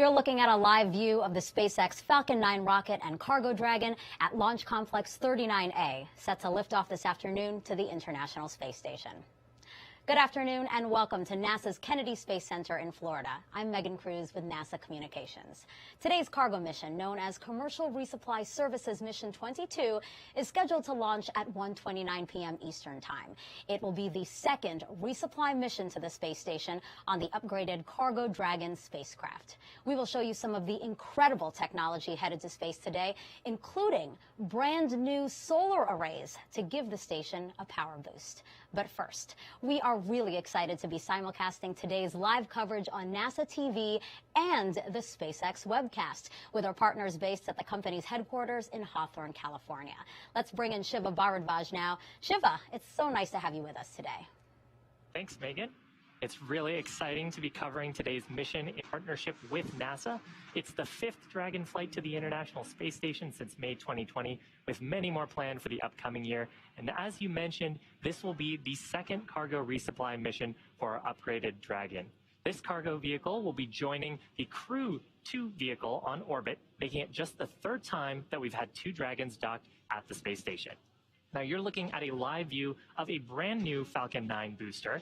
You're looking at a live view of the SpaceX Falcon 9 rocket and cargo Dragon at Launch Complex 39A, set to lift off this afternoon to the International Space Station. Good afternoon and welcome to NASA's Kennedy Space Center in Florida. I'm Megan Cruz with NASA Communications. Today's cargo mission, known as Commercial Resupply Services Mission 22, is scheduled to launch at 1:29 p.m. Eastern Time. It will be the second resupply mission to the space station on the upgraded Cargo Dragon spacecraft. We will show you some of the incredible technology headed to space today, including brand new solar arrays to give the station a power boost. But first, we are really excited to be simulcasting today's live coverage on NASA TV and the SpaceX webcast with our partners based at the company's headquarters in Hawthorne, California. Let's bring in Shiva Bharadwaj now. Shiva, it's so nice to have you with us today. Thanks, Megan. It's really exciting to be covering today's mission in partnership with NASA. It's the 5th Dragon flight to the International Space Station since May 2020, with many more planned for the upcoming year. And as you mentioned, this will be the second cargo resupply mission for our upgraded Dragon. This cargo vehicle will be joining the Crew 2 vehicle on orbit, making it just the third time that we've had 2 Dragons docked at the space station. Now you're looking at a live view of a brand new Falcon 9 booster.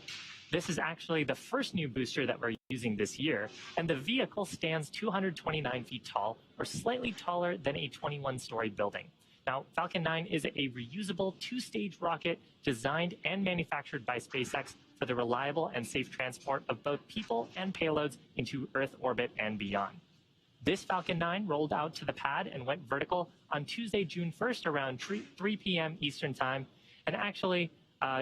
This is actually the first new booster that we're using this year, and the vehicle stands 229 feet tall, or slightly taller than a 21-story building. Now, Falcon 9 is a reusable 2-stage rocket designed and manufactured by SpaceX for the reliable and safe transport of both people and payloads into Earth orbit and beyond. This Falcon 9 rolled out to the pad and went vertical on Tuesday, June 1st around 3 p.m. Eastern Time. And actually,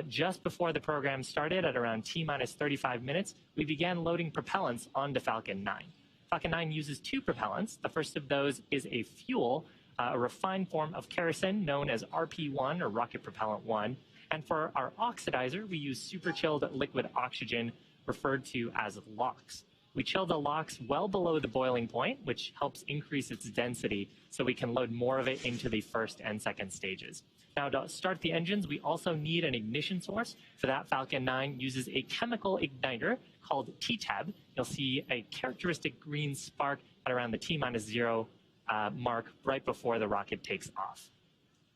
just before the program started at around T-minus 35 minutes, we began loading propellants onto Falcon 9. Falcon 9 uses 2 propellants. The first of those is a fuel, a refined form of kerosene known as RP1, or Rocket Propellant 1. And for our oxidizer, we use super chilled liquid oxygen, referred to as LOX. We chill the LOX well below the boiling point, which helps increase its density so we can load more of it into the first and second stages. Now, to start the engines, we also need an ignition source. For that, Falcon 9 uses a chemical igniter called TTAB. You'll see a characteristic green spark at around the T-minus 0 mark right before the rocket takes off.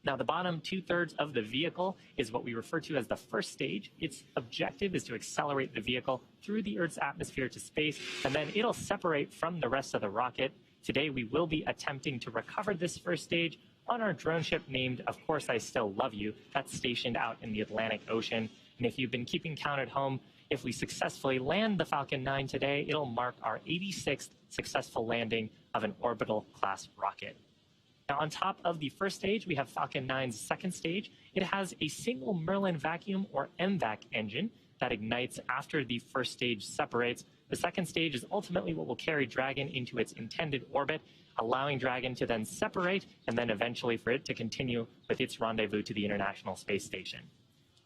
Now, the bottom 2/3 of the vehicle is what we refer to as the first stage. Its objective is to accelerate the vehicle through the Earth's atmosphere to space, and then it'll separate from the rest of the rocket. Today, we will be attempting to recover this first stage on our drone ship named Of Course I Still Love You. That's stationed out in the Atlantic Ocean. And if you've been keeping count at home, if we successfully land the Falcon 9 today, it'll mark our 86th successful landing of an orbital class rocket. Now, on top of the first stage, we have Falcon 9's second stage. It has a single Merlin vacuum, or MVAC, engine that ignites after the first stage separates. The second stage is ultimately what will carry Dragon into its intended orbit, allowing Dragon to then separate and then eventually for it to continue with its rendezvous to the International Space Station.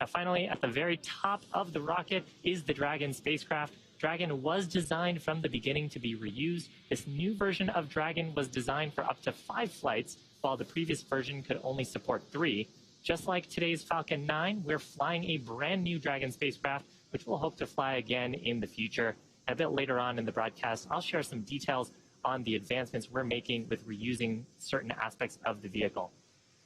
Now, finally, at the very top of the rocket is the Dragon spacecraft. Dragon was designed from the beginning to be reused. This new version of Dragon was designed for up to 5 flights, while the previous version could only support 3. Just like today's Falcon 9, we're flying a brand new Dragon spacecraft, which we'll hope to fly again in the future. And a bit later on in the broadcast, I'll share some details on the advancements we're making with reusing certain aspects of the vehicle.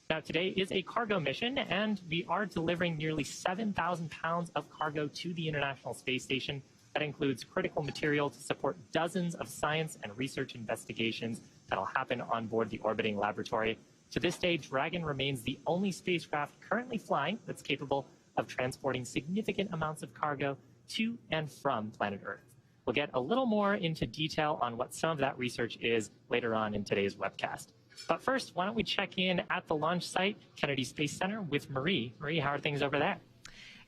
Now, today is a cargo mission, and we are delivering nearly 7,000 pounds of cargo to the International Space Station. That includes critical material to support dozens of science and research investigations that'll happen on board the orbiting laboratory. To this day, Dragon remains the only spacecraft currently flying that's capable of transporting significant amounts of cargo to and from planet Earth. We'll get a little more into detail on what some of that research is later on in today's webcast. But first, why don't we check in at the launch site, Kennedy Space Center, with Marie. Marie, how are things over there?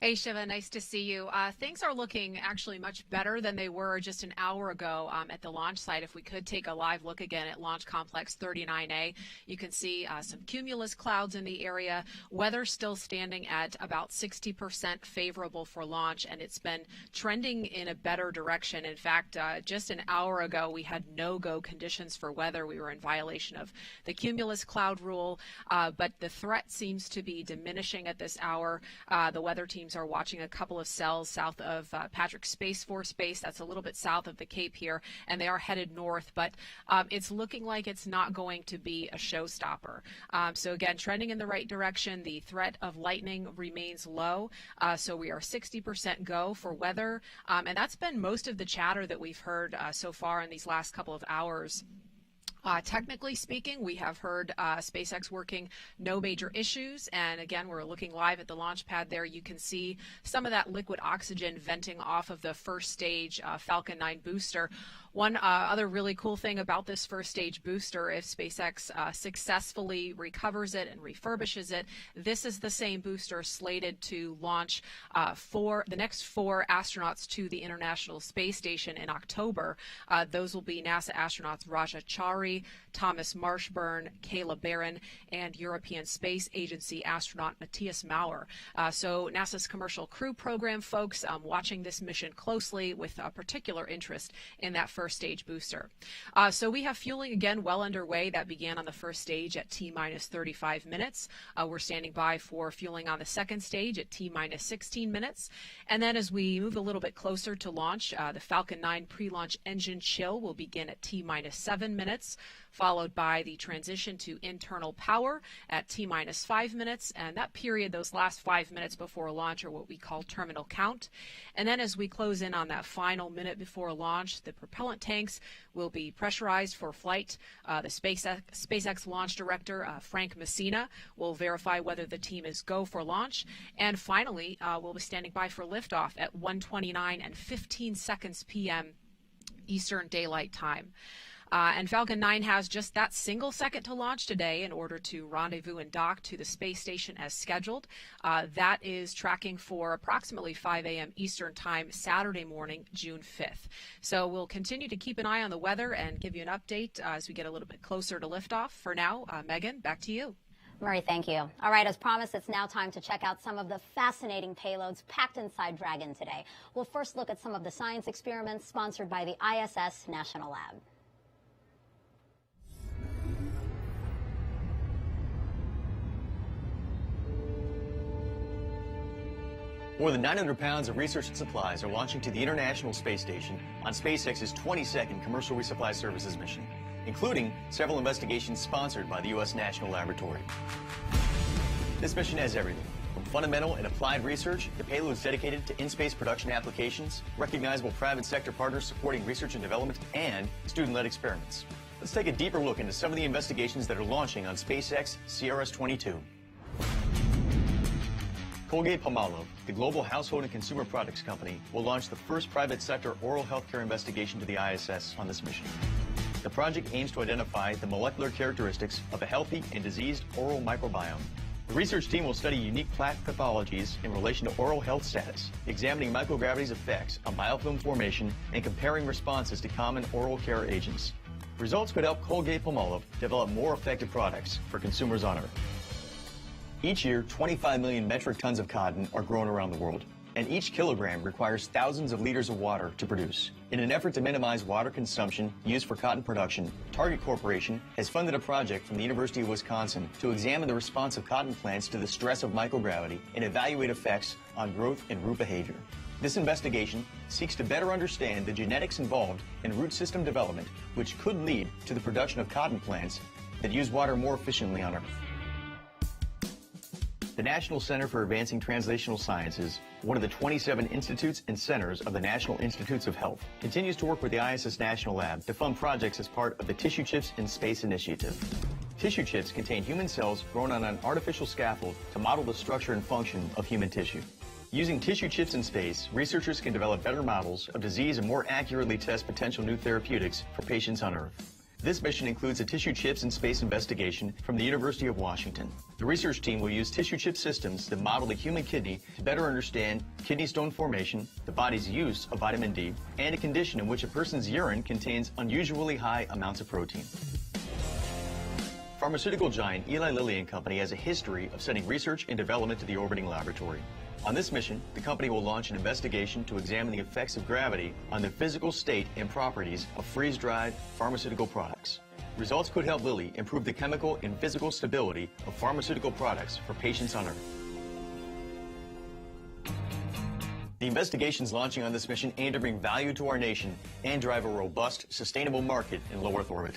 Hey, Shiva, nice to see you. Things are looking actually much better than they were just an hour ago at the launch site. If we could take a live look again at Launch Complex 39A, you can see some cumulus clouds in the area. Weather still standing at about 60% favorable for launch, and it's been trending in a better direction. In fact, just an hour ago, we had no-go conditions for weather. We were in violation of the cumulus cloud rule, but the threat seems to be diminishing at this hour. The weather team teams are watching a couple of cells south of Patrick Space Force Base. That's a little bit south of the Cape here, and they are headed north, but it's looking like it's not going to be a showstopper. So again, trending in the right direction. The threat of lightning remains low, so we are 60% go for weather, and that's been most of the chatter that we've heard so far in these last couple of hours. Technically speaking, we have heard SpaceX working no major issues. And again, we're looking live at the launch pad there. You can see some of that liquid oxygen venting off of the first stage Falcon 9 booster. One other really cool thing about this first stage booster, if SpaceX successfully recovers it and refurbishes it, this is the same booster slated to launch the next 4 astronauts to the International Space Station in October. Those will be NASA astronauts Raja Chowdhury, Thomas Marshburn, Kayla Barron, and European Space Agency astronaut Matthias Maurer. So NASA's Commercial Crew Program folks watching this mission closely with particular interest in that first stage booster. So we have fueling again well underway. That began on the first stage at T-minus 35 minutes. We're standing by for fueling on the second stage at T-minus 16 minutes. And then as we move a little bit closer to launch, the Falcon 9 pre-launch engine chill will begin at T-minus 7 minutes, followed by the transition to internal power at T-minus 5 minutes. And that period, those last 5 minutes before launch, are what we call terminal count. And then as we close in on that final minute before launch, the propellant tanks will be pressurized for flight. The SpaceX launch director, Frank Messina, will verify whether the team is go for launch. And finally, we'll be standing by for liftoff at 1:29 and 15 seconds p.m. Eastern Daylight Time. And Falcon 9 has just that single second to launch today in order to rendezvous and dock to the space station as scheduled. That is tracking for approximately 5 a.m. Eastern Time, Saturday morning, June 5th. So we'll continue to keep an eye on the weather and give you an update as we get a little bit closer to liftoff. For now, Megan, back to you. Marie, thank you. All right, as promised, it's now time to check out some of the fascinating payloads packed inside Dragon today. We'll first look at some of the science experiments sponsored by the ISS National Lab. More than 900 pounds of research and supplies are launching to the International Space Station on SpaceX's 22nd Commercial Resupply Services mission, including several investigations sponsored by the U.S. National Laboratory. This mission has everything, from fundamental and applied research to payloads dedicated to in-space production applications, recognizable private sector partners supporting research and development, and student-led experiments. Let's take a deeper look into some of the investigations that are launching on SpaceX CRS-22. Colgate-Palmolive, the global household and consumer products company, will launch the first private sector oral health care investigation to the ISS on this mission. The project aims to identify the molecular characteristics of a healthy and diseased oral microbiome. The research team will study unique plaque pathologies in relation to oral health status, examining microgravity's effects on biofilm formation and comparing responses to common oral care agents. Results could help Colgate-Palmolive develop more effective products for consumers on Earth. Each year, 25 million metric tons of cotton are grown around the world, and each kilogram requires thousands of liters of water to produce. In an effort to minimize water consumption used for cotton production, Target Corporation has funded a project from the University of Wisconsin to examine the response of cotton plants to the stress of microgravity and evaluate effects on growth and root behavior. This investigation seeks to better understand the genetics involved in root system development, which could lead to the production of cotton plants that use water more efficiently on Earth. The National Center for Advancing Translational Sciences, one of the 27 institutes and centers of the National Institutes of Health, continues to work with the ISS National Lab to fund projects as part of the Tissue Chips in Space initiative. Tissue chips contain human cells grown on an artificial scaffold to model the structure and function of human tissue. Using tissue chips in space, researchers can develop better models of disease and more accurately test potential new therapeutics for patients on Earth. This mission includes a tissue chips in space investigation from the University of Washington. The research team will use tissue chip systems that model the human kidney to better understand kidney stone formation, the body's use of vitamin D, and a condition in which a person's urine contains unusually high amounts of protein. Pharmaceutical giant Eli Lilly and Company has a history of sending research and development to the orbiting laboratory. On this mission, the company will launch an investigation to examine the effects of gravity on the physical state and properties of freeze-dried pharmaceutical products. Results could help Lilly improve the chemical and physical stability of pharmaceutical products for patients on Earth. The investigations launching on this mission aim to bring value to our nation and drive a robust, sustainable market in low Earth orbit.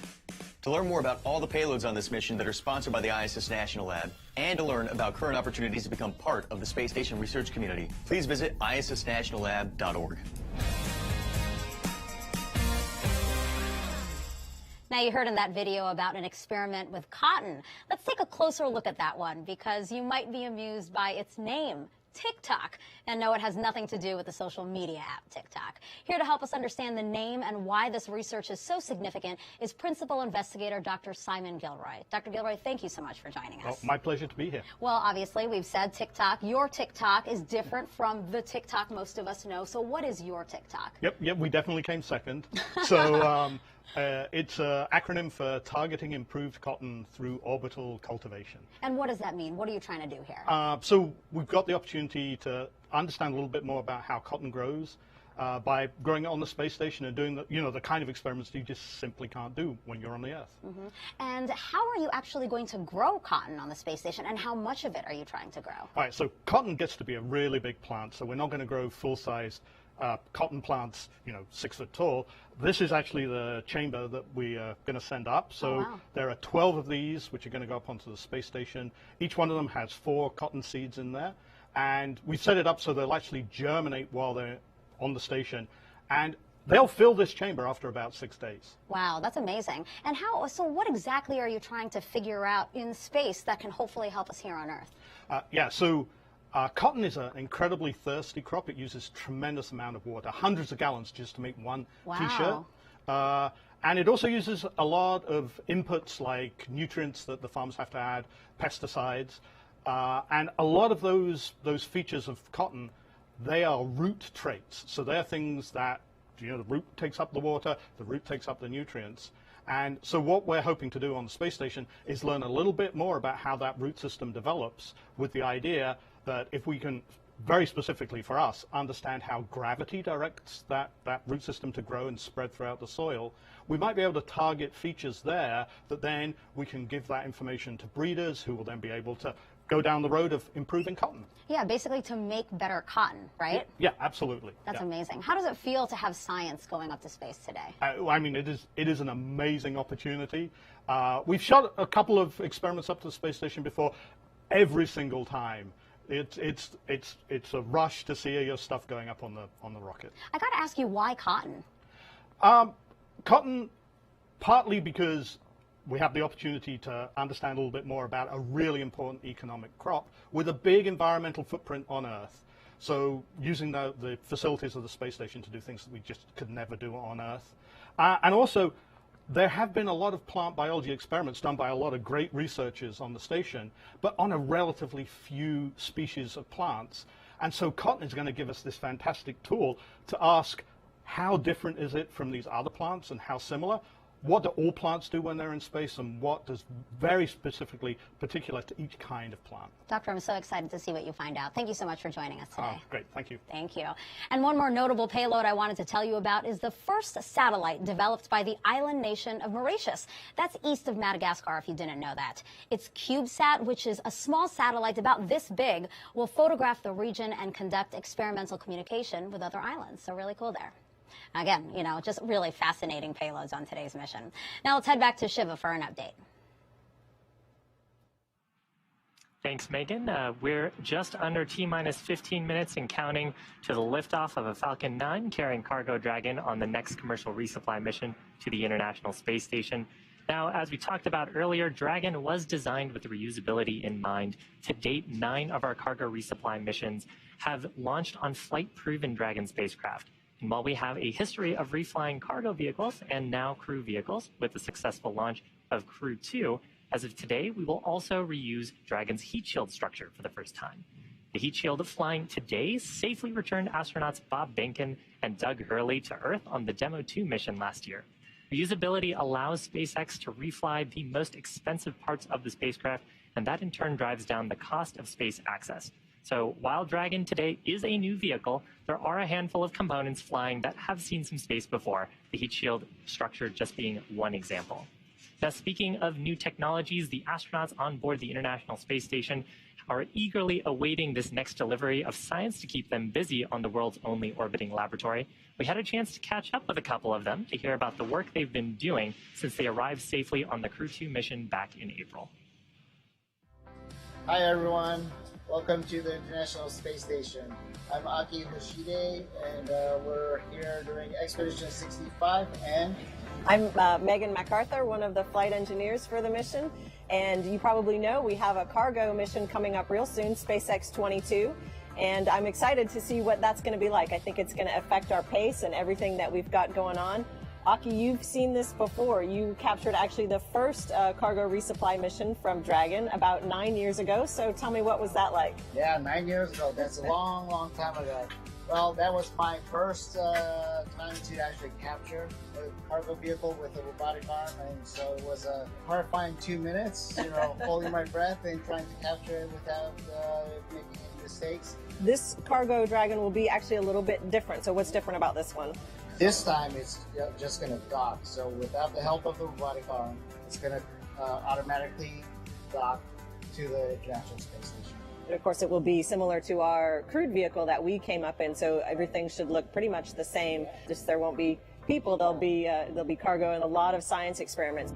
To learn more about all the payloads on this mission that are sponsored by the ISS National Lab, and to learn about current opportunities to become part of the space station research community, please visit issnationallab.org. Now, you heard in that video about an experiment with cotton. Let's take a closer look at that one, because you might be amused by its name, TikTok. And no, it has nothing to do with the social media app TikTok. Here to help us understand the name and why this research is so significant is Principal Investigator Dr. Simon Gilroy. Dr. Gilroy, thank you so much for joining us. Well, my pleasure to be here. Well, obviously, we've said TikTok. Your TikTok is different from the TikTok most of us know. So what is your TikTok? Yep, we definitely came second. So it's an acronym for Targeting Improved Cotton Through Orbital Cultivation. And what does that mean? What are you trying to do here? So we've got the opportunity to understand a little bit more about how cotton grows by growing it on the space station and doing the kind of experiments you just simply can't do when you're on the Earth. Mm-hmm. And how are you actually going to grow cotton on the space station, and how much of it are you trying to grow? All right, so cotton gets to be a really big plant, so we're not going to grow full-size cotton plants, 6 foot tall. This is actually the chamber that we are going to send up. So there are 12 of these, which are going to go up onto the space station. Each one of them has 4 cotton seeds in there. And we set it up so they'll actually germinate while they're on the station. And they'll fill this chamber after about 6 days. Wow, that's amazing. And so what exactly are you trying to figure out in space that can hopefully help us here on Earth? Cotton is an incredibly thirsty crop. It uses tremendous amount of water, hundreds of gallons just to make one t-shirt. And it also uses a lot of inputs like nutrients that the farmers have to add, pesticides. And a lot of those features of cotton, they are root traits. So they're things that, the root takes up the water, the root takes up the nutrients. And so what we're hoping to do on the space station is learn a little bit more about how that root system develops, with the idea that if we can, very specifically for us, understand how gravity directs that root system to grow and spread throughout the soil, we might be able to target features there that then we can give that information to breeders, who will then be able to go down the road of improving cotton. Yeah, basically to make better cotton, right? Yeah, absolutely. That's amazing. How does it feel to have science going up to space today? I mean, it is an amazing opportunity. We've shot a couple of experiments up to the space station before. Every single time, it's a rush to see your stuff going up on the rocket. I got to ask you, why cotton? Cotton, partly because we have the opportunity to understand a little bit more about a really important economic crop with a big environmental footprint on Earth. So using the facilities of the space station to do things that we just could never do on Earth. And also, there have been a lot of plant biology experiments done by a lot of great researchers on the station, but on a relatively few species of plants. And so cotton is going to give us this fantastic tool to ask, how different is it from these other plants and how similar? What do all plants do when they're in space, and what does very specifically particular to each kind of plant? Doctor, I'm so excited to see what you find out. Thank you so much for joining us today. Great, thank you. Thank you. And one more notable payload I wanted to tell you about is the first satellite developed by the island nation of Mauritius. That's east of Madagascar, if you didn't know that. It's CubeSat, which is a small satellite about this big, will photograph the region and conduct experimental communication with other islands. So really cool there. Again, just really fascinating payloads on today's mission. Now let's head back to Shiva for an update. Thanks, Megan. We're just under T-minus 15 minutes and counting to the liftoff of a Falcon 9 carrying Cargo Dragon on the next commercial resupply mission to the International Space Station. Now, as we talked about earlier, Dragon was designed with reusability in mind. To date, 9 of our cargo resupply missions have launched on flight-proven Dragon spacecraft. And while we have a history of reflying cargo vehicles and now crew vehicles with the successful launch of Crew 2, as of today, we will also reuse Dragon's heat shield structure for the first time. The heat shield flying today safely returned astronauts Bob Behnken and Doug Hurley to Earth on the Demo 2 mission last year. Reusability allows SpaceX to refly the most expensive parts of the spacecraft, and that in turn drives down the cost of space access. So while Dragon today is a new vehicle, there are a handful of components flying that have seen some space before, the heat shield structure just being one example. Now, speaking of new technologies, the astronauts on board the International Space Station are eagerly awaiting this next delivery of science to keep them busy on the world's only orbiting laboratory. We had a chance to catch up with a couple of them to hear about the work they've been doing since they arrived safely on the Crew 2 mission back in April. Hi everyone, welcome to the International Space Station. I'm Aki Hoshide, and we're here during Expedition 65, and I'm Megan MacArthur, one of the flight engineers for the mission, and you probably know we have a cargo mission coming up real soon, SpaceX 22, and I'm excited to see what that's going to be like. I think it's going to affect our pace and everything that we've got going on. Aki, you've seen this before. You captured actually the first cargo resupply mission from Dragon about 9 years ago. So tell me, what was that like? Yeah, 9 years ago. That's a long, long time ago. Well, that was my first time to actually capture a cargo vehicle with a robotic arm, and so it was a horrifying 2 minutes, holding my breath and trying to capture it without making any mistakes. This cargo Dragon will be actually a little bit different. So what's different about this one? This time it's just going to dock, so without the help of the robotic arm, it's going to automatically dock to the International Space Station. And of course, it will be similar to our crewed vehicle that we came up in, so everything should look pretty much the same. Just there won't be people, there'll be cargo and a lot of science experiments.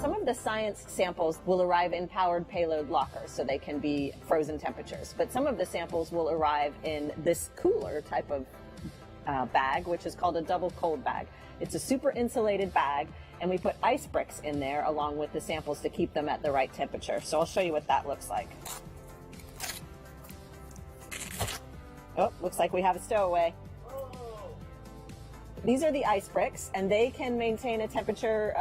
Some of the science samples will arrive in powered payload lockers, so they can be frozen temperatures. But some of the samples will arrive in this cooler type of bag, which is called a double cold bag. It's a super insulated bag, and we put ice bricks in there along with the samples to keep them at the right temperature. So I'll show you what that looks like. Oh, looks like we have a stowaway. These are the ice bricks, and they can maintain a temperature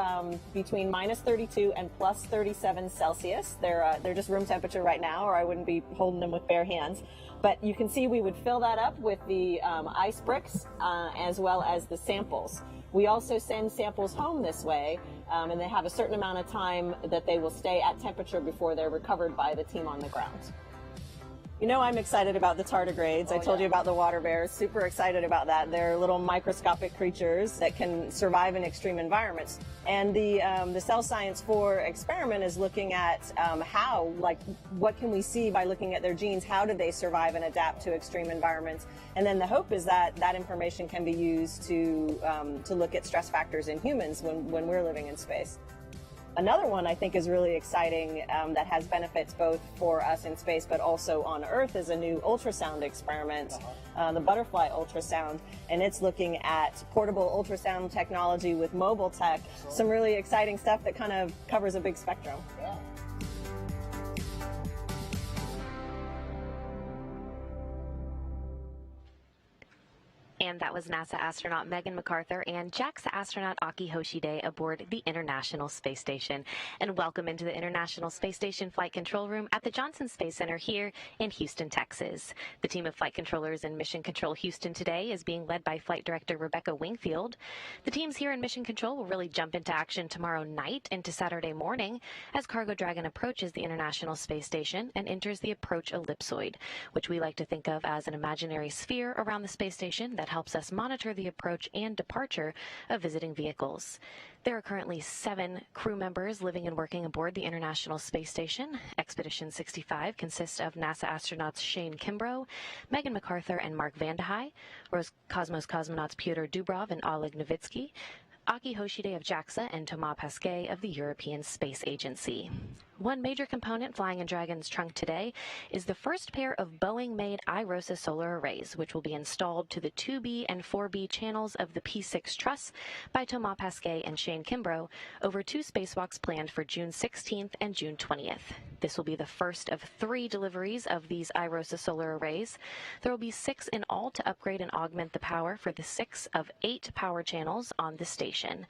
between minus 32 and plus 37 Celsius. They're just room temperature right now, or I wouldn't be holding them with bare hands. But you can see we would fill that up with the ice bricks as well as the samples. We also send samples home this way, and they have a certain amount of time that they will stay at temperature before they're recovered by the team on the ground. You know, I'm excited about the tardigrades. I told you about the water bears. Super excited about that. They're little microscopic creatures that can survive in extreme environments. And the cell science 4 experiment is looking at what can we see by looking at their genes? How do they survive and adapt to extreme environments? And then the hope is that that information can be used to look at stress factors in humans when we're living in space. Another one I think is really exciting that has benefits both for us in space but also on Earth is a new ultrasound experiment, the butterfly ultrasound, and it's looking at portable ultrasound technology with mobile tech, some really exciting stuff that kind of covers a big spectrum. Yeah. And that was NASA astronaut Megan MacArthur and JAXA astronaut Aki Hoshide aboard the International Space Station. And welcome into the International Space Station Flight Control Room at the Johnson Space Center here in Houston, Texas. The team of flight controllers in Mission Control Houston today is being led by Flight Director Rebecca Wingfield. The teams here in Mission Control will really jump into action tomorrow night into Saturday morning as Cargo Dragon approaches the International Space Station and enters the approach ellipsoid, which we like to think of as an imaginary sphere around the space station that helps us monitor the approach and departure of visiting vehicles. There are currently 7 crew members living and working aboard the International Space Station. Expedition 65 consists of NASA astronauts Shane Kimbrough, Megan MacArthur, and Mark Vandehei, Roscosmos cosmonauts Pyotr Dubrov and Oleg Novitsky, Aki Hoshide of JAXA, and Thomas Pesquet of the European Space Agency. One major component flying in Dragon's trunk today is the first pair of Boeing-made iROSA solar arrays, which will be installed to the 2B and 4B channels of the P6 truss by Thomas Pesquet and Shane Kimbrough over 2 spacewalks planned for June 16th and June 20th. This will be the first of 3 deliveries of these iROSA solar arrays. There will be 6 in all to upgrade and augment the power for the 6 of 8 power channels on the station.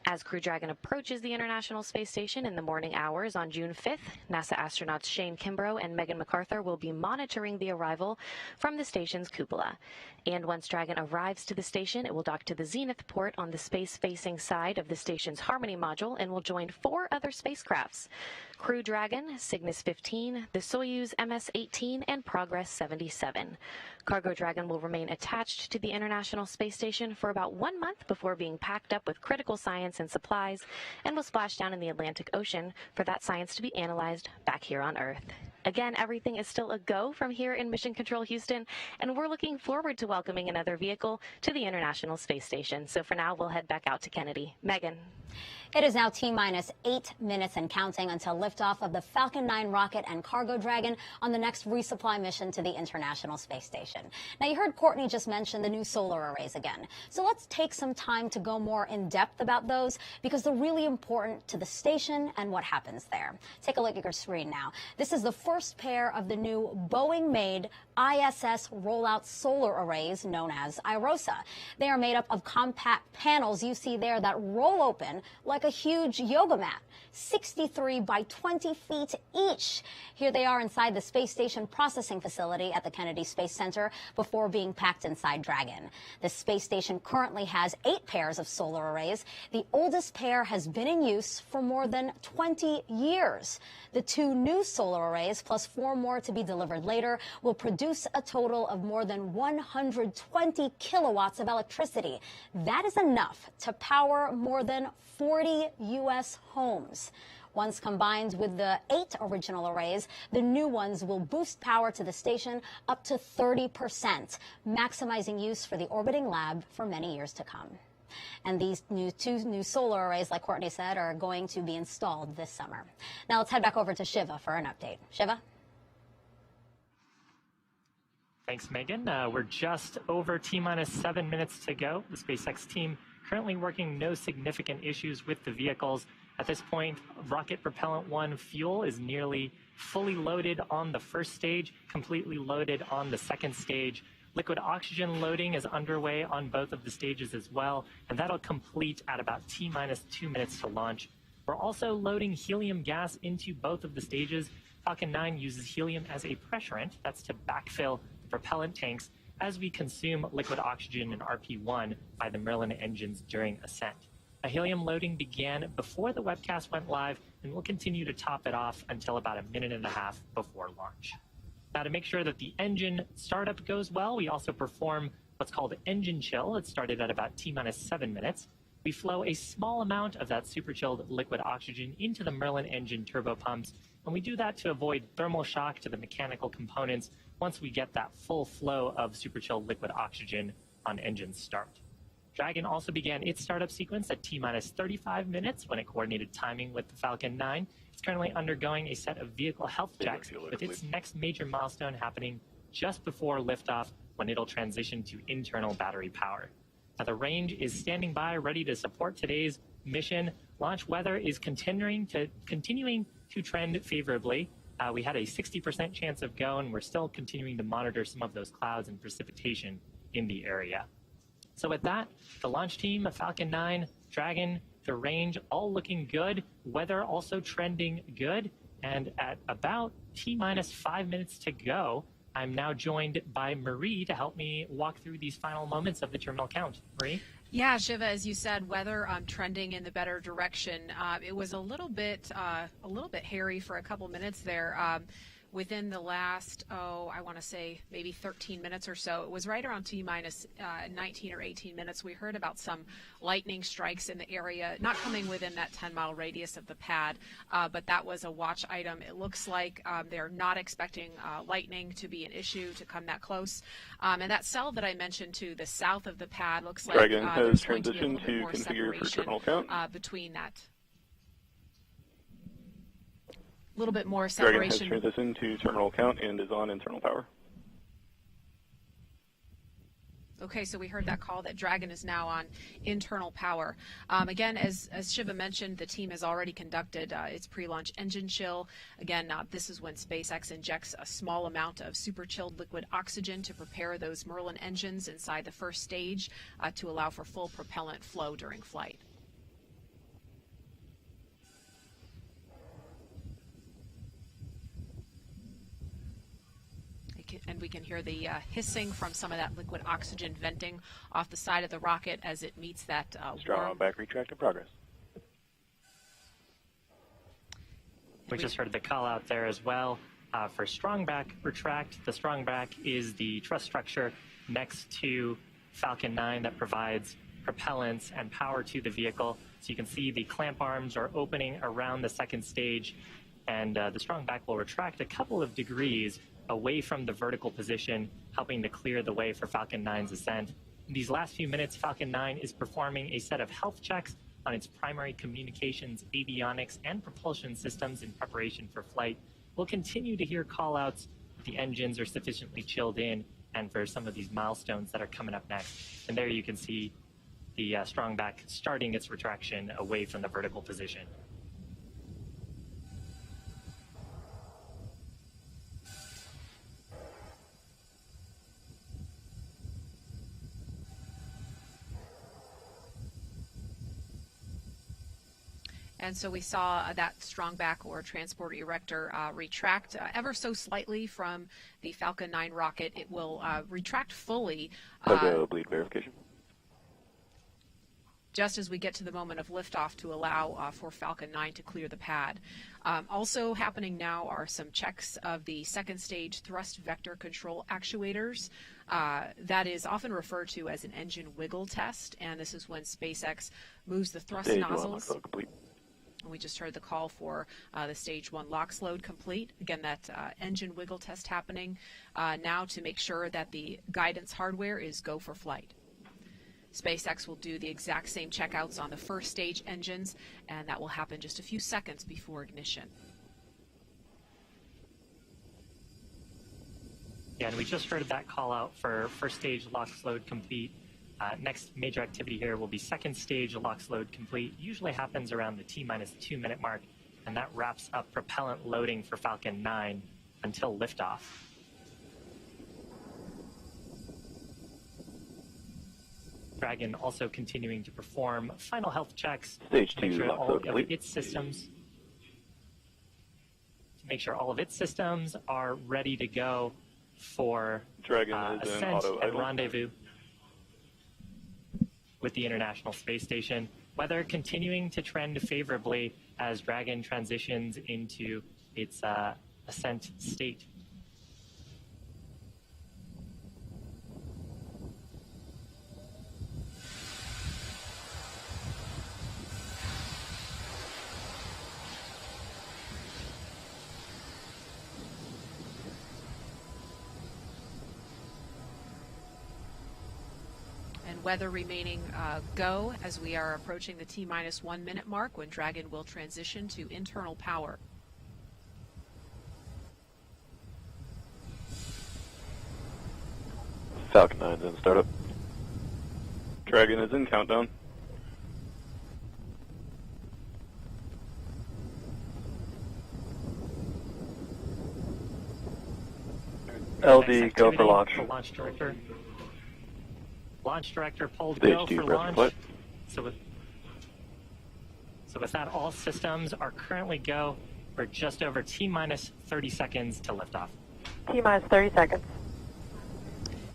As Crew Dragon approaches the International Space Station in the morning hours on June 5th, NASA astronauts Shane Kimbrough and Megan MacArthur will be monitoring the arrival from the station's cupola. And once Dragon arrives to the station, it will dock to the Zenith port on the space-facing side of the station's Harmony module and will join 4 other spacecrafts. Crew Dragon, Cygnus 15, the Soyuz MS-18, and Progress 77. Cargo Dragon will remain attached to the International Space Station for about 1 month before being packed up with critical science and supplies and will splash down in the Atlantic Ocean for that science to be analyzed back here on Earth. Again, everything is still a go from here in Mission Control Houston, and we're looking forward to welcoming another vehicle to the International Space Station. So for now, we'll head back out to Kennedy. Megan. It is now T-minus 8 minutes and counting until liftoff of the Falcon 9 rocket and Cargo Dragon on the next resupply mission to the International Space Station. Now, you heard Courtney just mention the new solar arrays again. So let's take some time to go more in depth about those because they're really important to the station and what happens there. Take a look at your screen now. This is the first pair of the new Boeing-made ISS rollout solar arrays known as IROSA. They are made up of compact panels you see there that roll open like a huge yoga mat, 63 by 20 feet each. Here they are inside the space station processing facility at the Kennedy Space Center before being packed inside Dragon. The space station currently has 8 pairs of solar arrays. The oldest pair has been in use for more than 20 years. The 2 new solar arrays, plus 4 more to be delivered later, will produce a total of more than 120 kilowatts of electricity. That is enough to power more than 40 U.S. homes. Once combined with the 8 original arrays, the new ones will boost power to the station up to 30%, maximizing use for the orbiting lab for many years to come. And these 2 new solar arrays, like Courtney said, are going to be installed this summer. Now let's head back over to Shiva for an update. Shiva? Thanks, Megan. We're just over T-minus 7 minutes to go. The SpaceX team currently working no significant issues with the vehicles. At this point, Rocket Propellant 1 fuel is nearly fully loaded on the first stage, completely loaded on the second stage. Liquid oxygen loading is underway on both of the stages as well, and that'll complete at about T-minus 2 minutes to launch. We're also loading helium gas into both of the stages. Falcon 9 uses helium as a pressurant, that's to backfill the propellant tanks as we consume liquid oxygen in RP1 by the Merlin engines during ascent. A helium loading began before the webcast went live, and we'll continue to top it off until about 1.5 minutes before launch. Now, to make sure that the engine startup goes well, we also perform what's called engine chill. It started at about T-minus 7 minutes. We flow a small amount of that super chilled liquid oxygen into the Merlin engine turbopumps, and we do that to avoid thermal shock to the mechanical components once we get that full flow of super chilled liquid oxygen on engine start. Dragon also began its startup sequence at T-minus 35 minutes when it coordinated timing with the Falcon 9. It's currently undergoing a set of vehicle health checks, with its next major milestone happening just before liftoff when it'll transition to internal battery power. Now, the range is standing by, ready to support today's mission. Launch weather is continuing to trend favorably. We had a 60% chance of go, and we're still continuing to monitor some of those clouds and precipitation in the area. So with that, the launch team, Falcon 9, Dragon, the range, all looking good. Weather also trending good. And at about T-minus 5 minutes to go, I'm now joined by Marie to help me walk through these final moments of the terminal count. Marie? Yeah, Shiva, as you said, weather trending in the better direction. It was a little bit hairy for a couple minutes there. Within the last, I want to say maybe 13 minutes or so, it was right around T-minus 19 or 18 minutes. We heard about some lightning strikes in the area, not coming within that 10-mile radius of the pad, but that was a watch item. It looks like they're not expecting lightning to be an issue to come that close. And that cell that I mentioned to the south of the pad looks like Dragon has there's going to be a little transitioned bit to more configure for separation terminal count. between that. A little bit more Dragon has separation. transitioned to terminal count and is on internal power. Okay, so we heard that call that Dragon is now on internal power. Again, as Shiva mentioned, the team has already conducted its pre-launch engine chill. Again, this is when SpaceX injects a small amount of super chilled liquid oxygen to prepare those Merlin engines inside the first stage to allow for full propellant flow during flight. And we can hear the hissing from some of that liquid oxygen venting off the side of the rocket as it meets that Straw warm. back retract in progress. We just heard the call out there as well for strong back retract. The strong back is the truss structure next to Falcon 9 that provides propellants and power to the vehicle. So you can see the clamp arms are opening around the second stage, and the strong back will retract a couple of degrees away from the vertical position, helping to clear the way for Falcon 9's ascent. In these last few minutes, Falcon 9 is performing a set of health checks on its primary communications, avionics, and propulsion systems in preparation for flight. We'll continue to hear call-outs if the engines are sufficiently chilled in and for some of these milestones that are coming up next. And there you can see the strong back starting its retraction away from the vertical position. And so we saw that strong back or transport erector retract ever so slightly from the Falcon 9 rocket. It will retract fully. Bleed verification. Just as we get to the moment of liftoff to allow for Falcon 9 to clear the pad. Also happening now are some checks of the second stage thrust vector control actuators. That is often referred to as an engine wiggle test, and this is when SpaceX moves the thrust Stage nozzles. 1 complete. We just heard the call for the Stage 1 LOX load complete. Again, that engine wiggle test happening now to make sure that the guidance hardware is go for flight. SpaceX will do the exact same checkouts on the first stage engines, and that will happen just a few seconds before ignition. Yeah, and we just heard that call out for first stage LOX load complete. Next major activity here will be second stage LOX load complete. Usually happens around the T-2 minute mark, and that wraps up propellant loading for Falcon 9 until liftoff. Dragon also continuing to perform final health checks Stage to make 2 sure LOX all load of complete. its systems are ready to go for Dragon is in ascent auto and idle. rendezvous with the International Space Station. Weather continuing to trend favorably as Dragon transitions into its ascent state. Weather remaining go as we are approaching the T-1 minute mark when Dragon will transition to internal power. Falcon 9's in startup. Dragon is in countdown. LD, go for launch. The launch director. Launch director pulled Stage go 2, for press launch. flight. So with that, all systems are currently go. We're just over T-minus 30 seconds to liftoff. T-minus 30 seconds.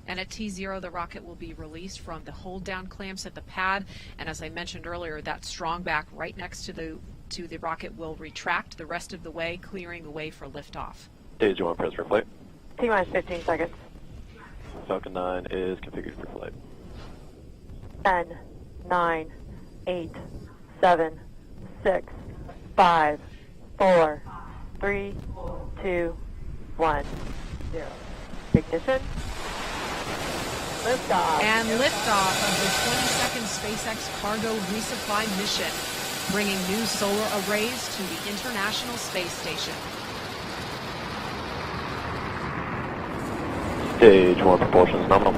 And at T0, the rocket will be released from the hold down clamps at the pad. And as I mentioned earlier, that strong back right next to the rocket will retract the rest of the way, clearing the way for liftoff. Stage 1, press for flight. T-minus 15 seconds. Falcon 9 is configured for flight. 10, 9, 8, 7, 6, 5, 4, 3, 2, 1, 0. Ignition. Liftoff. And liftoff of the 22nd SpaceX cargo resupply mission, bringing new solar arrays to the International Space Station. Stage 1, propulsion is nominal.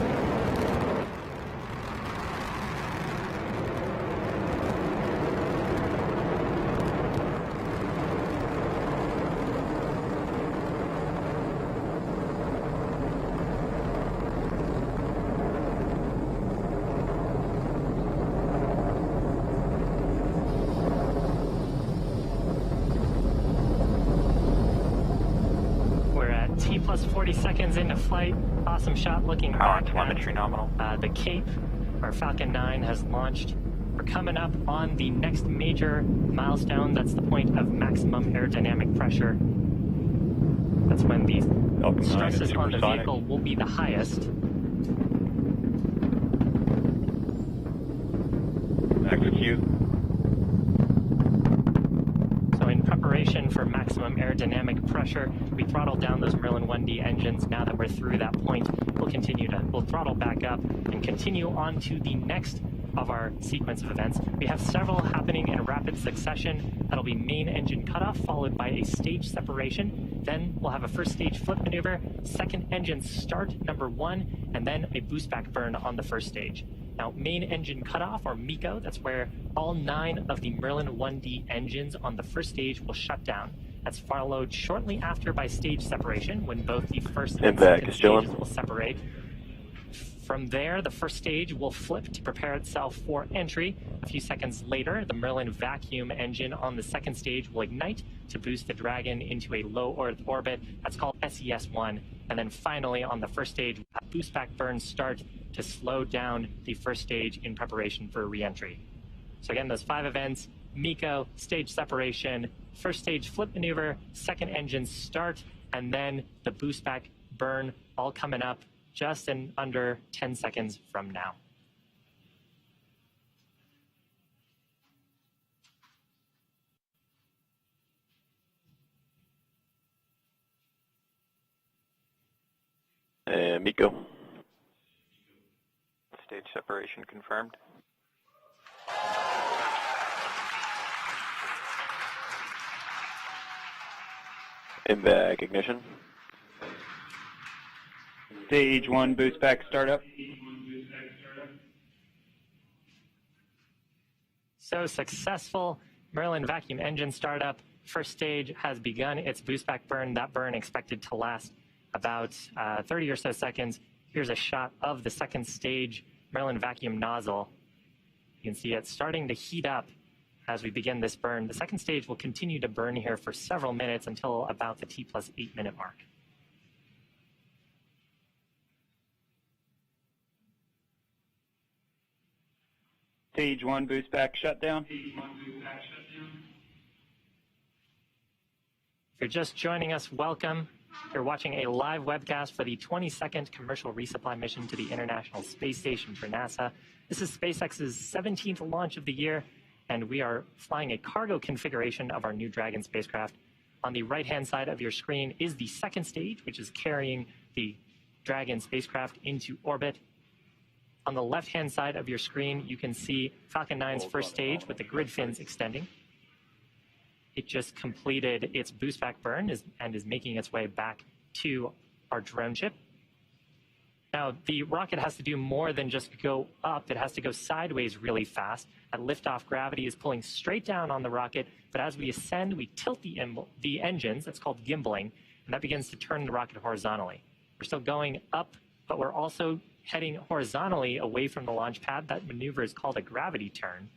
Plus 40 seconds into flight. Awesome shot looking Power back. telemetry nominal. The Cape, our Falcon 9 has launched We're coming up on the next major milestone. That's the point of maximum aerodynamic pressure. That's when the stresses on the vehicle will be the highest. Execute. So in preparation for maximum aerodynamic pressure, we throttled down those Merlin 1D engines. Now that we're through that point, we'll throttle back up and continue on to the next of our sequence of events. We have several happening in rapid succession. That'll be main engine cutoff, followed by a stage separation. Then we'll have a first stage flip maneuver, second engine start, number 1, and then a boost back burn on the first stage. Now, main engine cutoff, or MECO, that's where all 9 of the Merlin 1D engines on the first stage will shut down. That's followed shortly after by stage separation, when both the first and second stages will separate. From there, the first stage will flip to prepare itself for entry. A few seconds later, the Merlin vacuum engine on the second stage will ignite to boost the Dragon into a low Earth orbit. That's called SES-1. And then finally, on the first stage, a boost back burn start to slow down the first stage in preparation for re-entry. So again, those 5 events: MECO, stage separation, first stage flip maneuver, second engine start, and then the boost back burn, all coming up just in under 10 seconds from now. MECO. Stage separation confirmed. In-bag ignition. Stage 1 boost back startup. So successful Merlin vacuum engine startup. First stage has begun its boost back burn. That burn expected to last about 30 or so seconds. Here's a shot of the second stage Merlin vacuum nozzle. You can see it starting to heat up as we begin this burn. The second stage will continue to burn here for several minutes until about the T+8 minute mark. Stage 1 boost back shutdown. If you're just joining us, welcome. You're watching a live webcast for the 22nd commercial resupply mission to the International Space Station for NASA. This is SpaceX's 17th launch of the year, and we are flying a cargo configuration of our New Dragon spacecraft. On the right-hand side of your screen is the second stage, which is carrying the Dragon spacecraft into orbit. On the left-hand side of your screen, you can see Falcon 9's first stage with the grid fins extending. It just completed its boost back burn and is making its way back to our drone ship. Now, the rocket has to do more than just go up. It has to go sideways really fast. At liftoff, gravity is pulling straight down on the rocket, but as we ascend, we tilt the engines. That's called gimbaling, and that begins to turn the rocket horizontally. We're still going up, but we're also heading horizontally away from the launch pad. That maneuver is called a gravity turn.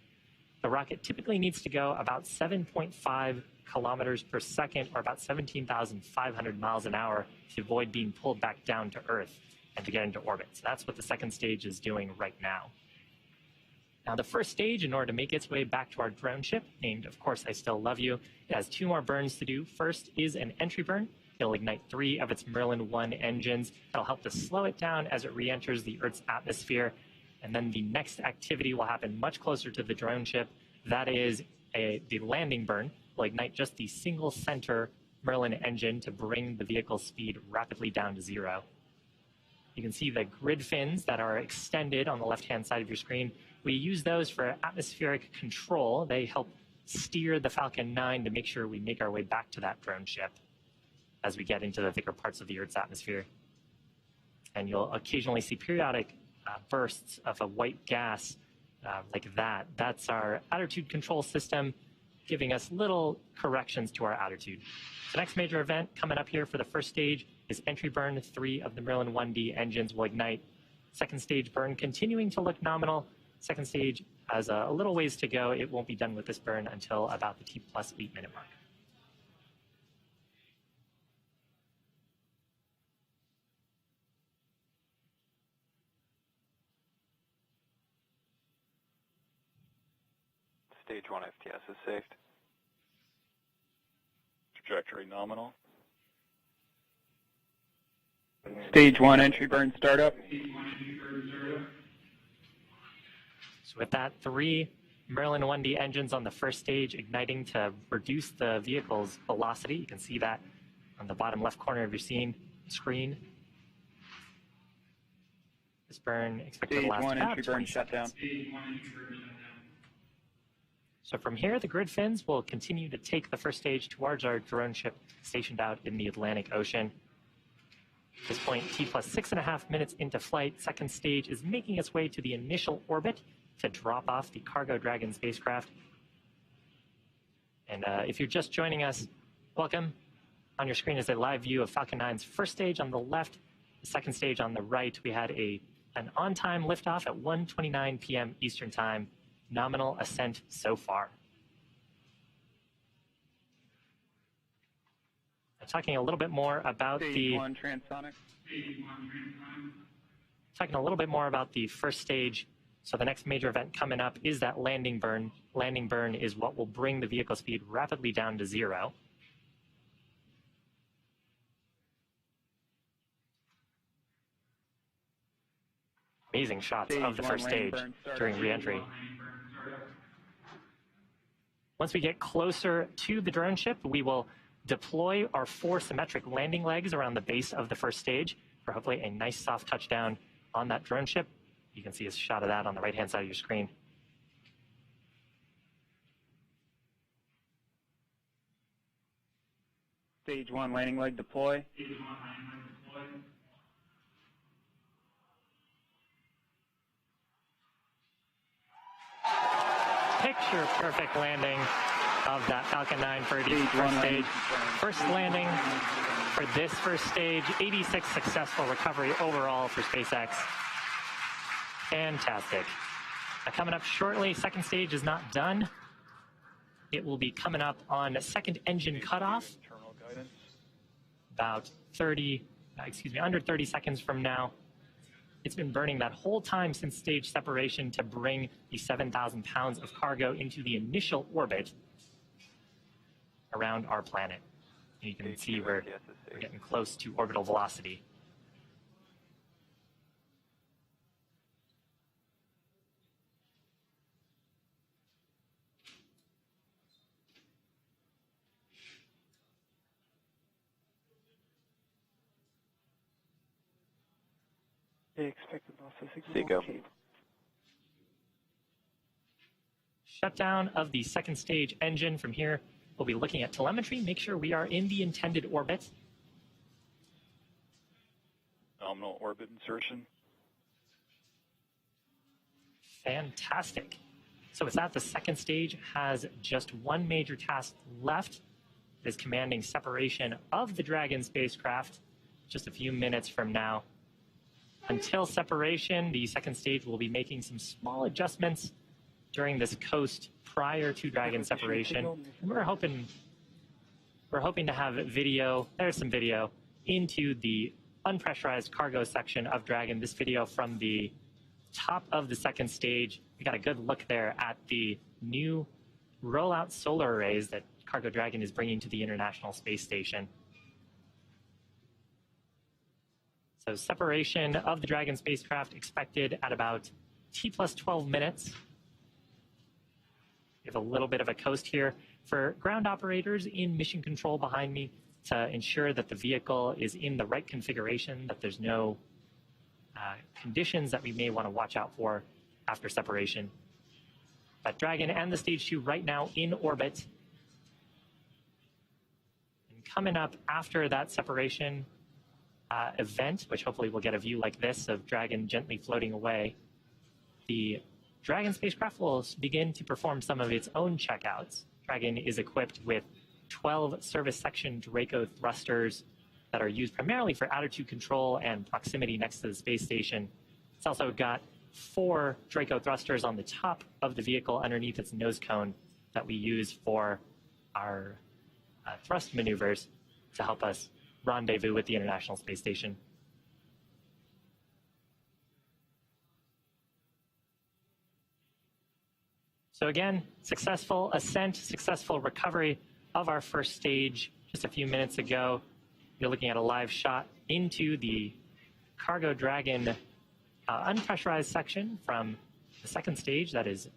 The rocket typically needs to go about 7.5 kilometers per second, or about 17,500 miles an hour, to avoid being pulled back down to Earth and to get into orbit. So that's what the second stage is doing right now. Now, the first stage, in order to make its way back to our drone ship, named, of course, I Still Love You, it has 2 more burns to do. First is an entry burn. It'll ignite 3 of its Merlin 1 engines. That'll help to slow it down as it re-enters the Earth's atmosphere. And then the next activity will happen much closer to the drone ship. That is the landing burn. Will ignite just the single center Merlin engine to bring the vehicle's speed rapidly down to 0. You can see the grid fins that are extended on the left-hand side of your screen. We use those for atmospheric control. They help steer the Falcon 9 to make sure we make our way back to that drone ship as we get into the thicker parts of the Earth's atmosphere. And you'll occasionally see periodic bursts of a white gas like that. That's our attitude control system, giving us little corrections to our attitude. The next major event coming up here for the first stage is entry burn. 3 of the Merlin 1D engines will ignite. Second stage burn continuing to look nominal. Second stage has a little ways to go. It won't be done with this burn until about the T+8 minute mark. Stage 1 FTS is saved. Trajectory nominal. Stage 1 entry burn startup. So with that, 3 Merlin 1D engines on the first stage igniting to reduce the vehicle's velocity. You can see that on the bottom left corner of your screen. This burn expected to last about 20 seconds. So from here, the grid fins will continue to take the first stage towards our drone ship stationed out in the Atlantic Ocean. At this point, T plus 6.5 minutes into flight, second stage is making its way to the initial orbit to drop off the Cargo Dragon spacecraft. And if you're just joining us, welcome. On your screen is a live view of Falcon 9's first stage on the left, the second stage on the right. We had an on-time liftoff at 1:29 p.m. Eastern Time. Nominal ascent so far. Talking a little bit more about Stage 1 transonic. Talking a little bit more about the first stage. So the next major event coming up is that landing burn. Landing burn is what will bring the vehicle speed rapidly down to 0. Amazing shots of the first stage during re-entry. Once we get closer to the drone ship, we will deploy our 4 symmetric landing legs around the base of the first stage for hopefully a nice soft touchdown on that drone ship. You can see a shot of that on the right-hand side of your screen. Stage 1 landing leg deploy. Picture perfect landing of that Falcon 9 for the first stage. First landing for this first stage, 86 successful recovery overall for SpaceX. Fantastic. Coming up shortly, second stage is not done. It will be coming up on second engine cutoff. About under 30 seconds from now. It's been burning that whole time since stage separation to bring the 7,000 pounds of cargo into the initial orbit around our planet. And you can see we're getting close to orbital velocity. The expected loss of signal. Shutdown of the second stage engine. From here, we'll be looking at telemetry, make sure we are in the intended orbit. Nominal orbit insertion. Fantastic. So with that, the second stage has just one major task left. It is commanding separation of the Dragon spacecraft just a few minutes from now. Until separation, the second stage will be making some small adjustments during this coast prior to Dragon separation. And we're hoping to have video, there's some video, into the unpressurized cargo section of Dragon. This video from the top of the second stage. We got a good look there at the new rollout solar arrays that Cargo Dragon is bringing to the International Space Station. So separation of the Dragon spacecraft expected at about T plus 12 minutes. We have a little bit of a coast here for ground operators in mission control behind me to ensure that the vehicle is in the right configuration, that there's no conditions that we may want to watch out for after separation. But Dragon and the Stage 2 right now in orbit. And coming up after that separation event, which hopefully we'll get a view like this of Dragon gently floating away, the Dragon spacecraft will begin to perform some of its own checkouts. Dragon is equipped with 12 service section Draco thrusters that are used primarily for attitude control and proximity next to the space station. It's also got 4 Draco thrusters on the top of the vehicle underneath its nose cone that we use for our thrust maneuvers to help us rendezvous with the International Space Station. So again, successful ascent, successful recovery of our first stage just a few minutes ago. You're looking at a live shot into the Cargo Dragon unpressurized section from the second stage that is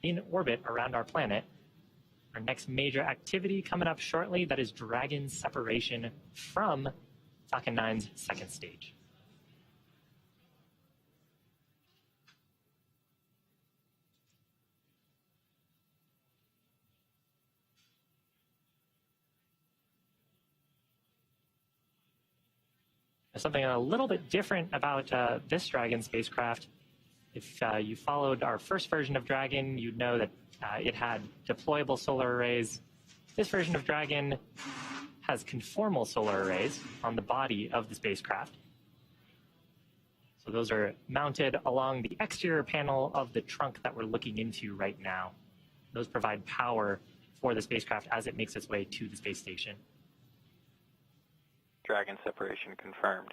in orbit around our planet. Our next major activity coming up shortly, that is Dragon separation from Falcon 9's second stage. There's something a little bit different about this Dragon spacecraft. If you followed our first version of Dragon, you'd know that it had deployable solar arrays. This version of Dragon has conformal solar arrays on the body of the spacecraft. So those are mounted along the exterior panel of the trunk that we're looking into right now. Those provide power for the spacecraft as it makes its way to the space station. Dragon separation confirmed.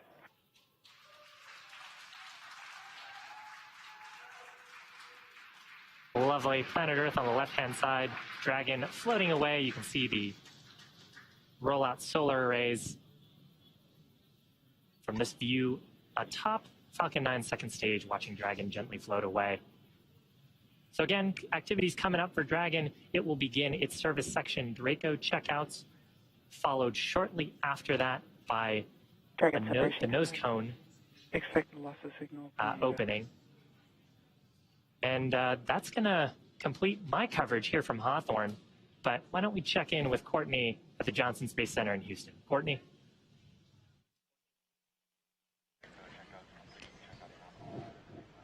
Lovely planet Earth on the left-hand side, Dragon floating away. You can see the rollout solar arrays from this view atop Falcon 9 second stage, watching Dragon gently float away. So again, activities coming up for Dragon. It will begin its service section Draco checkouts, followed shortly after that by the nose cone Expect loss of signal. opening. And that's going to complete my coverage here from Hawthorne. But why don't we check in with Courtney at the Johnson Space Center in Houston. Courtney?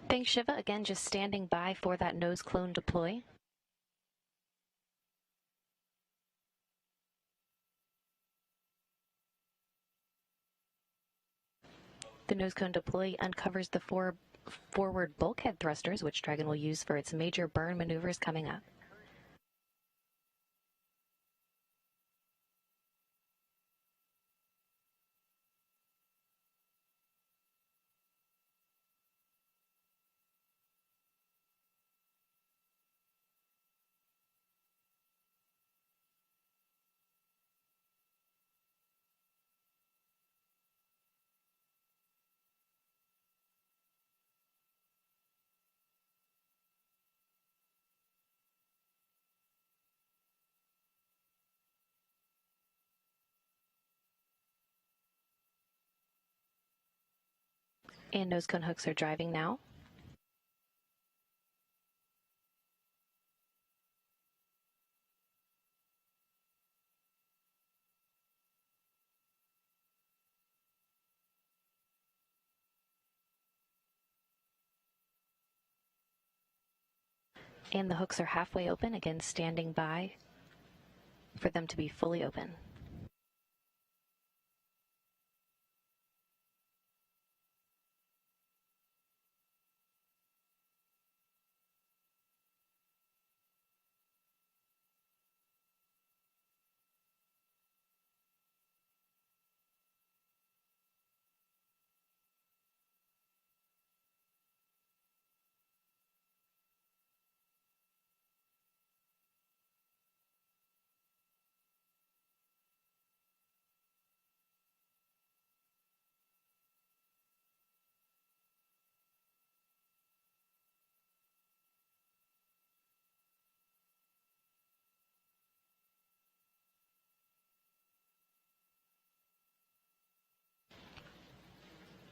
Thanks, Shiva. Again, just standing by for that nose clone deploy. The nose cone deploy uncovers the forward bulkhead thrusters, which Dragon will use for its major burn maneuvers coming up. And nose cone hooks are driving now. And the hooks are halfway open, again standing by for them to be fully open.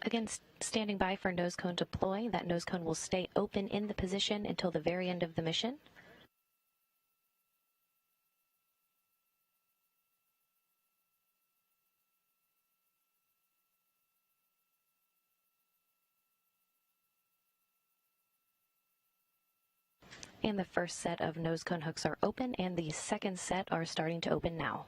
Again, standing by for nose cone deploy. That nose cone will stay open in the position until the very end of the mission. And the first set of nose cone hooks are open, and the second set are starting to open now.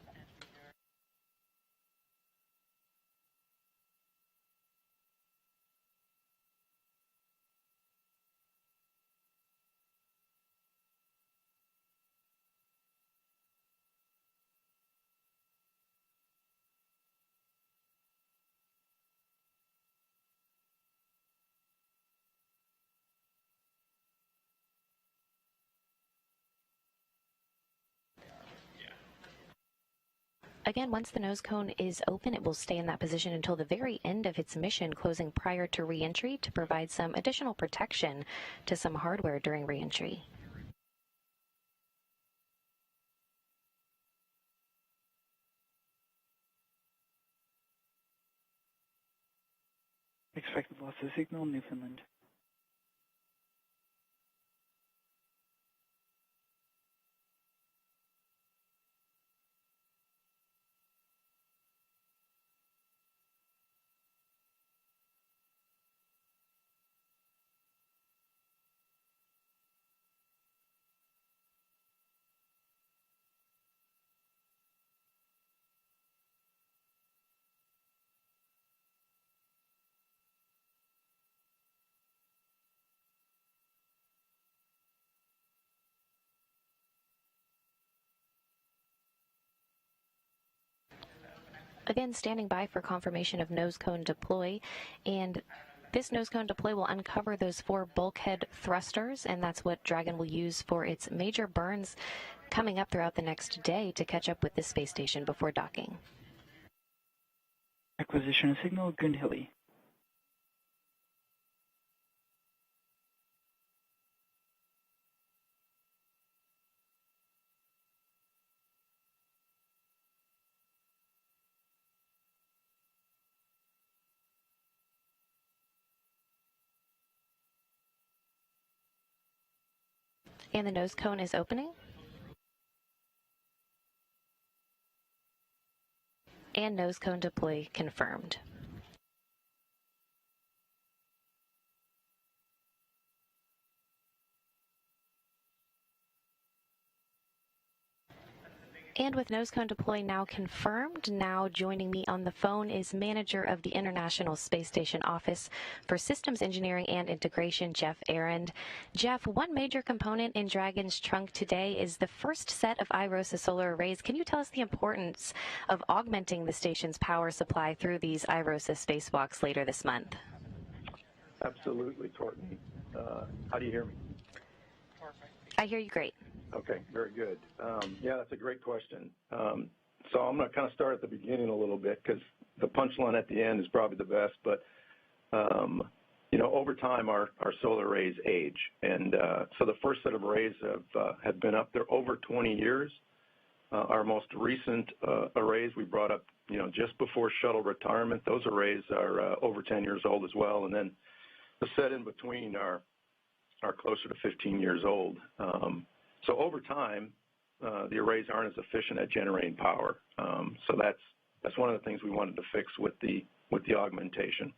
Again, once the nose cone is open, it will stay in that position until the very end of its mission, closing prior to re-entry to provide some additional protection to some hardware during re-entry. Expected loss of signal, Newfoundland. Again, standing by for confirmation of nose cone deploy, and this nose cone deploy will uncover those 4 bulkhead thrusters, and that's what Dragon will use for its major burns coming up throughout the next day to catch up with the space station before docking. Acquisition of signal, Gundhilly. And the nose cone is opening. And nose cone deploy confirmed. And with nose cone deploy now confirmed, now joining me on the phone is manager of the International Space Station Office for Systems Engineering and Integration, Jeff Arend. Jeff, one major component in Dragon's trunk today is the first set of IROSA solar arrays. Can you tell us the importance of augmenting the station's power supply through these IROSA spacewalks later this month? Absolutely, Courtney. How do you hear me? I hear you great. Okay, very good. Yeah, that's a great question. So I'm going to kind of start at the beginning a little bit because the punchline at the end is probably the best. But, you know, over time, our solar arrays age. And so the first set of arrays have been up there over 20 years. Our most recent arrays we brought up, you know, just before shuttle retirement. Those arrays are over 10 years old as well. And then the set in between are closer to 15 years old. So over time, the arrays aren't as efficient at generating power. So that's one of the things we wanted to fix with the augmentation.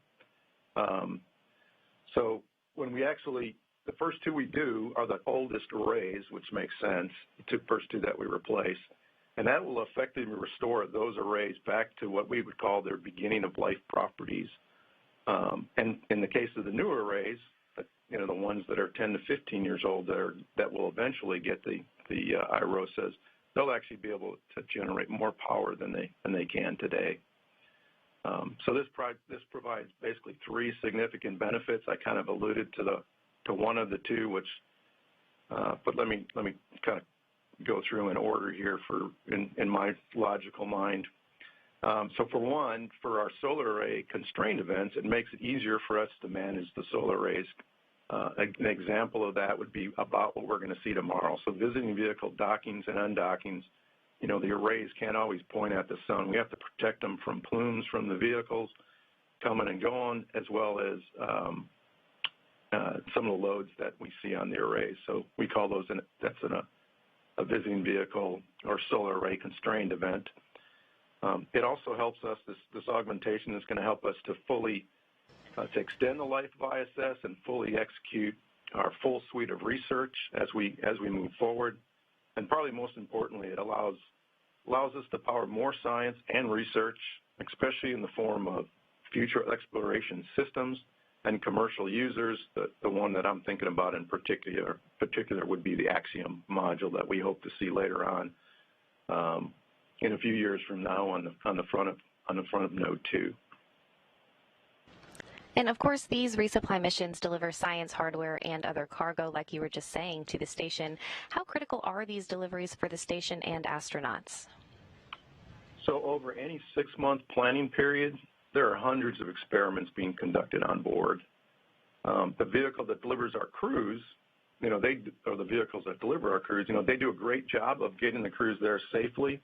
So when we actually, the first 2 we do are the oldest arrays, which makes sense, the first 2 that we replace. And that will effectively restore those arrays back to what we would call their beginning of life properties. And in the case of the newer arrays, you know, the ones that are 10 to 15 years old that will eventually get the IROSAs, they'll actually be able to generate more power than they can today. So this provides basically 3 significant benefits. I kind of alluded to one of the 2, which, but let me kind of go through in order here in my logical mind. So for one, for our solar array constrained events, it makes it easier for us to manage the solar arrays. An example of that would be about what we're going to see tomorrow. So visiting vehicle dockings and undockings, you know, the arrays can't always point at the sun. We have to protect them from plumes from the vehicles coming and going, as well as some of the loads that we see on the arrays. So we call those, that's a visiting vehicle or solar array constrained event. It also helps us, this augmentation is going to help us to fully to extend the life of ISS and fully execute our full suite of research as we move forward. And probably most importantly, it allows us to power more science and research, especially in the form of future exploration systems and commercial users. The one that I'm thinking about in particular would be the Axiom module that we hope to see later on in a few years from now on the front of Node 2. And of course, these resupply missions deliver science, hardware, and other cargo, like you were just saying, to the station. How critical are these deliveries for the station and astronauts? So over any 6-month planning period, there are hundreds of experiments being conducted on board. The vehicle that delivers our crews, the vehicles that deliver our crews, they do a great job of getting the crews there safely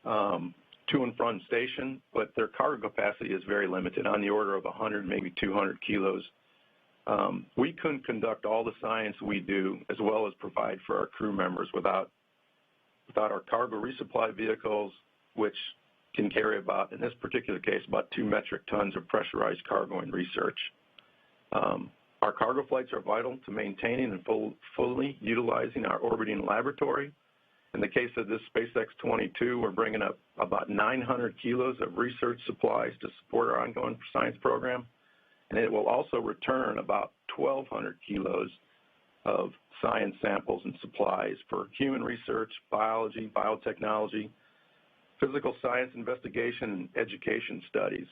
to and from station, but their cargo capacity is very limited, on the order of 100, maybe 200 kilos. We couldn't conduct all the science we do as well as provide for our crew members without our cargo resupply vehicles, which can carry about, in this particular case, about 2 metric tons of pressurized cargo and research. Our cargo flights are vital to maintaining and fully utilizing our orbiting laboratory. In the case of this SpaceX 22, we're bringing up about 900 kilos of research supplies to support our ongoing science program, and it will also return about 1,200 kilos of science samples and supplies for human research, biology, biotechnology, physical science investigation, and education studies.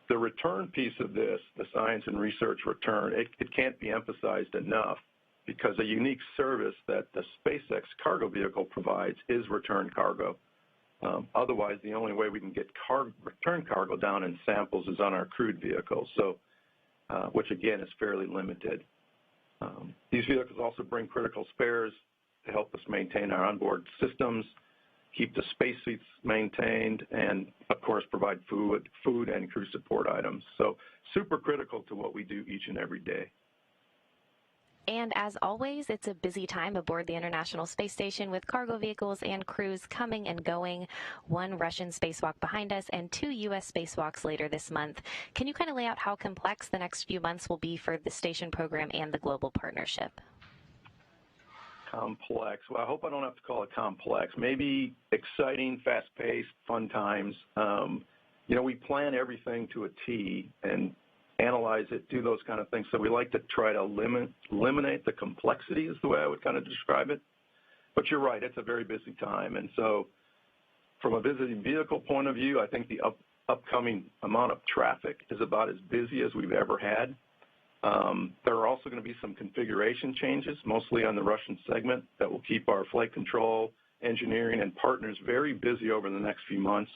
The return piece of this, the science and research return, it can't be emphasized enough, because a unique service that the SpaceX cargo vehicle provides is return cargo. Otherwise, the only way we can get return cargo down in samples is on our crewed vehicles, so which again is fairly limited. These vehicles also bring critical spares to help us maintain our onboard systems, keep the spacesuits maintained, and of course provide food and crew support items. So super critical to what we do each and every day. And as always, it's a busy time aboard the International Space Station with cargo vehicles and crews coming and going. 1 Russian spacewalk behind us and 2 U.S. spacewalks later this month. Can you kind of lay out how complex the next few months will be for the station program and the global partnership? Complex. Well, I hope I don't have to call it complex. Maybe exciting, fast-paced, fun times. We plan everything to a T and analyze it, do those kind of things. So we like to try to eliminate the complexity is the way I would kind of describe it. But you're right, it's a very busy time. And so from a visiting vehicle point of view, I think the upcoming amount of traffic is about as busy as we've ever had. There are also going to be some configuration changes, mostly on the Russian segment, that will keep our flight control, engineering, and partners very busy over the next few months.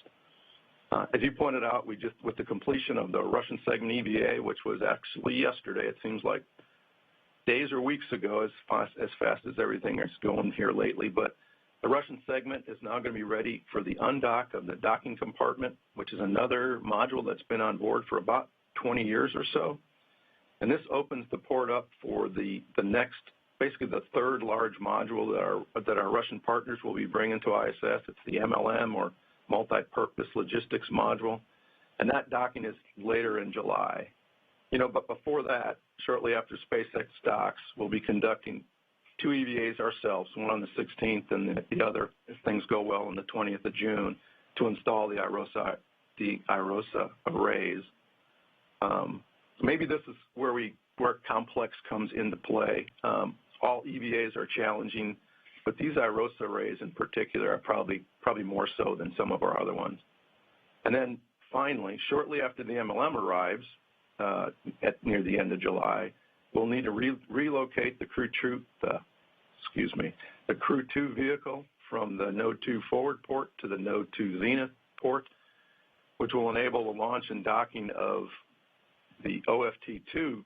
As you pointed out, with the completion of the Russian segment EVA, which was actually yesterday, it seems like days or weeks ago, as fast as everything is going here lately, but the Russian segment is now going to be ready for the undock of the docking compartment, which is another module that's been on board for about 20 years or so. And this opens the port up for the next, basically the 3rd large module that our Russian partners will be bringing to ISS. It's the MLM, or Multi-Purpose Logistics Module, and that docking is later in July. But before that, shortly after SpaceX docks, we'll be conducting 2 EVAs ourselves, one on the 16th and the other, if things go well, on the 20th of June, to install the IROSA arrays. Maybe this is where complex comes into play. All EVAs are challenging, but these IROSA arrays in particular are probably more so than some of our other ones. And then finally, shortly after the MLM arrives, near the end of July, we'll need to relocate the Crew 2 vehicle from the Node 2 forward port to the Node 2 Zenith port, which will enable the launch and docking of the OFT-2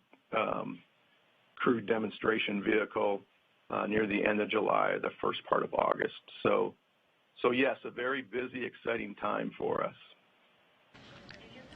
crew demonstration vehicle near the end of July, the first part of August. So yes, a very busy, exciting time for us.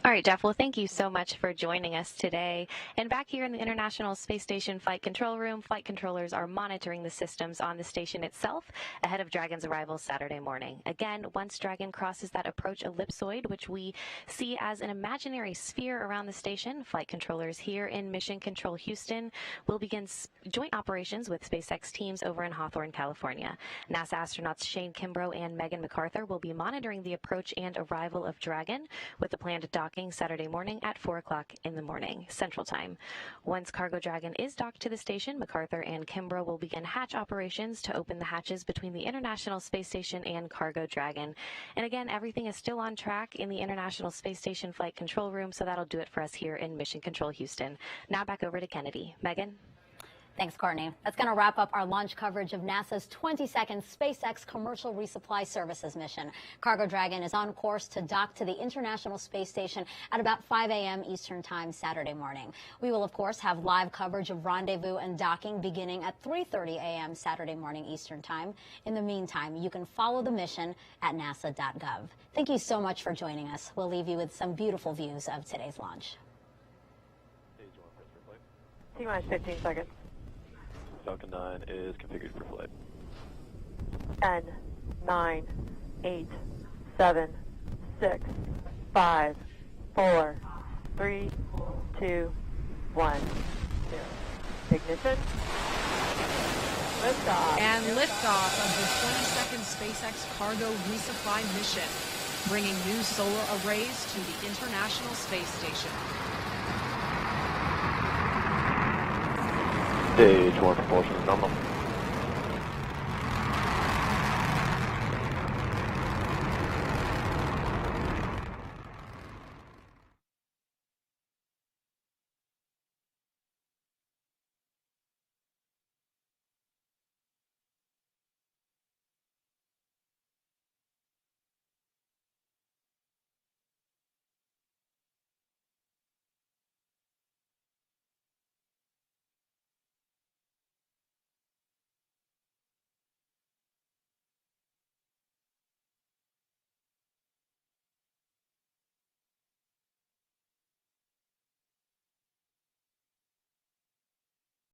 All right, Jeff, well, thank you so much for joining us today. And back here in the International Space Station Flight Control Room, flight controllers are monitoring the systems on the station itself ahead of Dragon's arrival Saturday morning. Again, once Dragon crosses that approach ellipsoid, which we see as an imaginary sphere around the station, flight controllers here in Mission Control Houston will begin joint operations with SpaceX teams over in Hawthorne, California. NASA astronauts Shane Kimbrough and Megan MacArthur will be monitoring the approach and arrival of Dragon with the planned docking Saturday morning at 4 o'clock in the morning, Central Time. Once Cargo Dragon is docked to the station, MacArthur and Kimbrough will begin hatch operations to open the hatches between the International Space Station and Cargo Dragon. And again, everything is still on track in the International Space Station Flight Control Room, so that'll do it for us here in Mission Control Houston. Now back over to Kennedy. Megan? Thanks, Courtney. That's going to wrap up our launch coverage of NASA's 22nd SpaceX commercial resupply services mission. Cargo Dragon is on course to dock to the International Space Station at about 5 a.m. Eastern Time Saturday morning. We will, of course, have live coverage of rendezvous and docking beginning at 3:30 a.m. Saturday morning Eastern Time. In the meantime, you can follow the mission at nasa.gov. Thank you so much for joining us. We'll leave you with some beautiful views of today's launch. T-minus 15 seconds. Falcon 9 is configured for flight. 10, 9, 8, 7, 6, 5, 4, 3, 2, 1, 0. Ignition. Liftoff. And liftoff of the 22nd SpaceX cargo resupply mission, bringing new solar arrays to the International Space Station. Stage 1 propulsion is nominal.